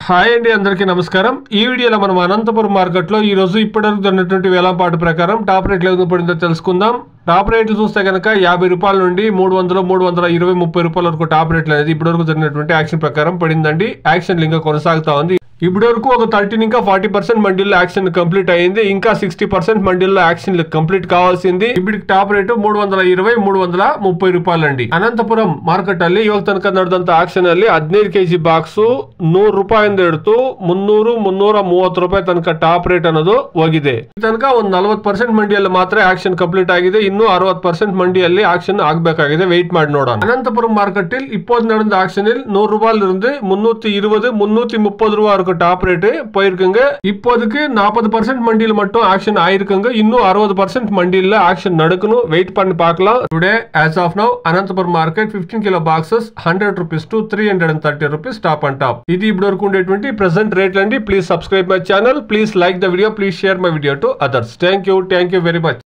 Hi అండి, అందరికీ నమస్కారం. ఈ వీడియోలో మనం అనంతపురం మార్కెట్లో ఈ రోజు ఇప్పటివరకు జరిగినటువంటి వేలంపాటు ప్రకారం టాప్ రేట్లు ఎంత పడిందో తెలుసుకుందాం. టాప్ రేట్లు చూస్తే కనుక 50 రూపాయల నుండి 300, 320, 30 రూపాయల వరకు టాప్ రేట్లు అనేది ఇప్పటివరకు జరిగినటువంటి యాక్షన్ ప్రకారం పడిందండి. యాక్షన్ ఇంకా కొనసాగుతా ఉంది. ఇప్పటి వరకు ఒక 13 ఇంకా 40% మండీల్లో యాక్షన్ కంప్లీట్ అయ్యింది. ఇంకా 60% మండీల్లో యాక్షన్ కంప్లీట్ కావాల్సింది. ఇప్పుడు ಟಾಪ್ ರೇಟ್ 320, 330 ರೂಪಾಯಿ. ಅನಂತಪುರಂ ಮಾರ್ಕೆಟ್ ಅಲ್ಲಿ ಇವಾಗ ತನಕ ನಡೆದಂತ ಆಕ್ಷನ್ ಅಲ್ಲಿ 15 kg ಬಾಕ್ಸ್ 100 ರೂಪಾಯಿಂದ ಹಿಡಿದು 300, 330 ರೂಪಾಯಿ ತನಕ ಟಾಪ್ ರೇಟ್ ಅನ್ನೋದು ಹೋಗಿದೆ. ತನಕ ಒಂದು 40% ಮಂಡಿಯಲ್ಲಿ ಮಾತ್ರ ಆಕ್ಷನ್ ಕಂಪ್ಲೀಟ್ ಆಗಿದೆ. ಇನ್ನು 60% ಮಂಡಿಯಲ್ಲಿ ಆಕ್ಷನ್ ಆಗಬೇಕಾಗಿದೆ. ವೆయిಟ್ ಮಾಡಿ ನೋಡೋಣ. ಅನಂತಪುರಂ ಮಾರ್ಕೆಟ್ இப்போது நடந்த ஆக்ஷனில் 100 ரூபாயிலிருந்து 320, 330 ரூபாய் வரைக்கும் டாப் ரேட் போயிருக்குங்க. இப்போதைக்கு 40% மண்டியில் மட்டும் ஆக்ஷன் ஆயிருக்குங்க. இன்னும் 60% மண்டியில் ஆக்ஷன் நடக்கணும். வெயிட் பண்ணி பார்க்கலாம். Today as of now Anantapuram market 15 kilo boxes 100 rupees to 330 rupees top and top. ఇది ఇప్పుడు వరకు ఉండేటువంటి ప్రెసెంట్ రేట్లు అండి. Please subscribe my channel. Please like the video. Please share my video to others. Thank you very much.